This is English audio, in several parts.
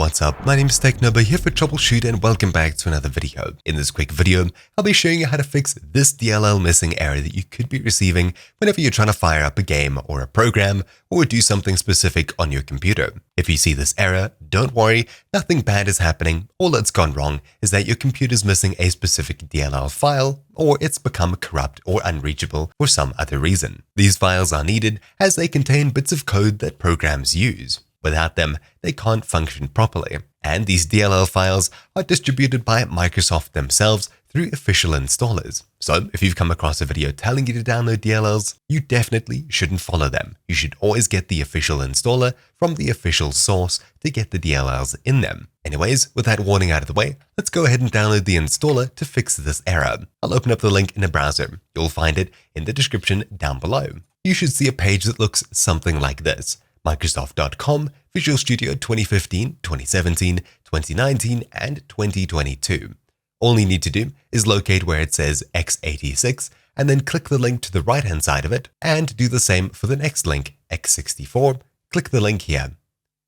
What's up, my name is TechNobo here for Troubleshoot and welcome back to another video. In this quick video, I'll be showing you how to fix this DLL missing error that you could be receiving whenever you're trying to fire up a game or a program or do something specific on your computer. If you see this error, don't worry, nothing bad is happening. All that's gone wrong is that your computer's missing a specific DLL file or it's become corrupt or unreachable for some other reason. These files are needed as they contain bits of code that programs use. Without them, they can't function properly. And these DLL files are distributed by Microsoft themselves through official installers. So if you've come across a video telling you to download DLLs, you definitely shouldn't follow them. You should always get the official installer from the official source to get the DLLs in them. Anyways, with that warning out of the way, let's go ahead and download the installer to fix this error. I'll open up the link in a browser. You'll find it in the description down below. You should see a page that looks something like this. Microsoft.com, Visual Studio 2015, 2017, 2019, and 2022. All you need to do is locate where it says x86 and then click the link to the right-hand side of it and do the same for the next link, x64. Click the link here.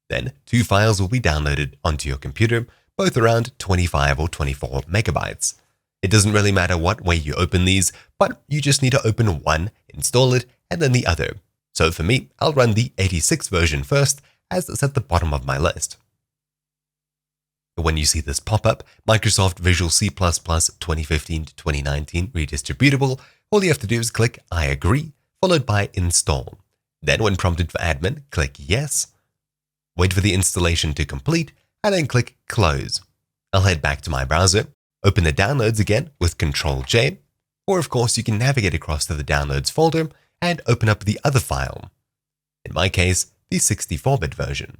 Then two files will be downloaded onto your computer, both around 25 or 24 megabytes. It doesn't really matter what way you open these, but you just need to open one, install it, and then the other. So for me, I'll run the 86 version first, as it's at the bottom of my list. When you see this pop up, Microsoft Visual C++ 2015 to 2019 Redistributable, all you have to do is click I agree, followed by install. Then when prompted for admin, click yes, wait for the installation to complete, and then click close. I'll head back to my browser, open the downloads again with Ctrl-J, or of course you can navigate across to the downloads folder and open up the other file. In my case, the 64-bit version.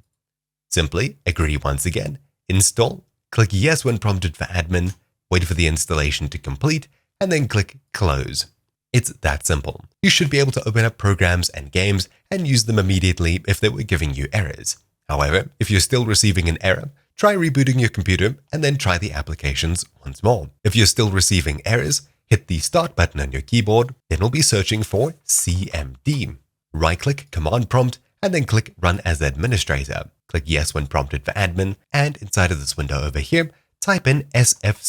Simply agree once again, install, click yes when prompted for admin, wait for the installation to complete, and then click close. It's that simple. You should be able to open up programs and games and use them immediately if they were giving you errors. However, if you're still receiving an error, try rebooting your computer and then try the applications once more. If you're still receiving errors, hit the Start button on your keyboard, then we'll be searching for CMD. Right-click Command Prompt, and then click Run as Administrator. Click Yes when prompted for admin, and inside of this window over here, type in sfc/scan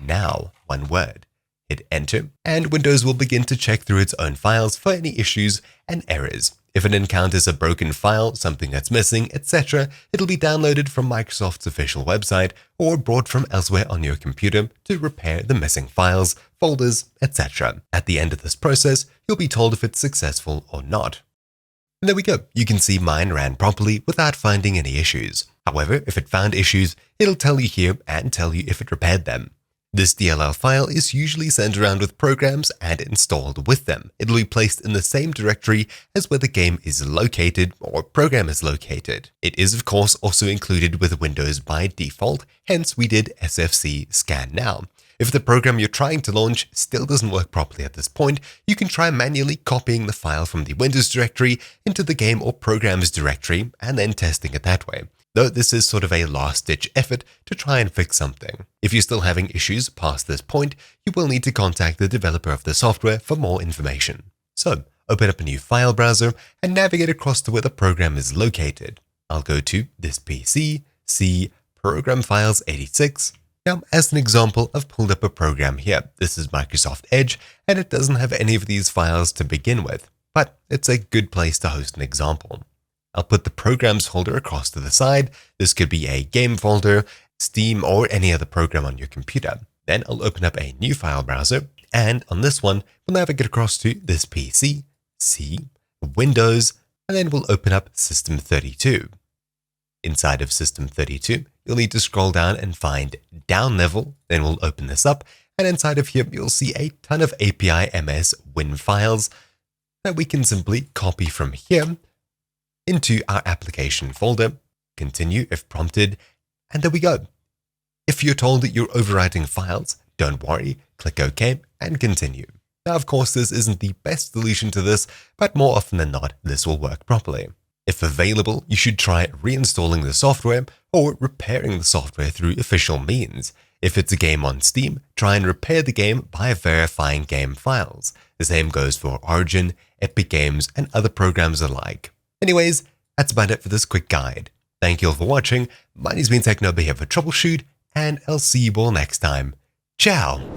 now, one word. Hit Enter, and Windows will begin to check through its own files for any issues and errors. If it encounters a broken file, something that's missing, etc., it'll be downloaded from Microsoft's official website or brought from elsewhere on your computer to repair the missing files, folders, etc. At the end of this process, you'll be told if it's successful or not. And there we go. You can see mine ran properly without finding any issues. However, if it found issues, it'll tell you here and tell you if it repaired them. This DLL file is usually sent around with programs and installed with them. It'll be placed in the same directory as where the game is located or program is located. It is of course also included with Windows by default, hence we did sfc scan now. If the program you're trying to launch still doesn't work properly at this point, you can try manually copying the file from the Windows directory into the game or programs directory and then testing it that way. Though this is sort of a last-ditch effort to try and fix something. If you're still having issues past this point, you will need to contact the developer of the software for more information. So, open up a new file browser and navigate across to where the program is located. I'll go to this PC, see Program Files 86. Now, as an example, I've pulled up a program here. This is Microsoft Edge, and it doesn't have any of these files to begin with, but it's a good place to host an example. I'll put the programs folder across to the side. This could be a game folder, Steam, or any other program on your computer. Then I'll open up a new file browser, and on this one, we'll navigate across to this PC, C, Windows, and then we'll open up System32. Inside of System32, you'll need to scroll down and find Down Level, then we'll open this up, and inside of here, you'll see a ton of api-ms-win files that we can simply copy from here into our application folder, continue if prompted, and there we go. If you're told that you're overwriting files, don't worry, click OK and continue. Now, of course, this isn't the best solution to this, but more often than not, this will work properly. If available, you should try reinstalling the software or repairing the software through official means. If it's a game on Steam, try and repair the game by verifying game files. The same goes for Origin, Epic Games, and other programs alike. Anyways, That's about it for this quick guide. Thank you all for watching. My name's been Techno here for Troubleshoot, and I'll see you all next time. Ciao!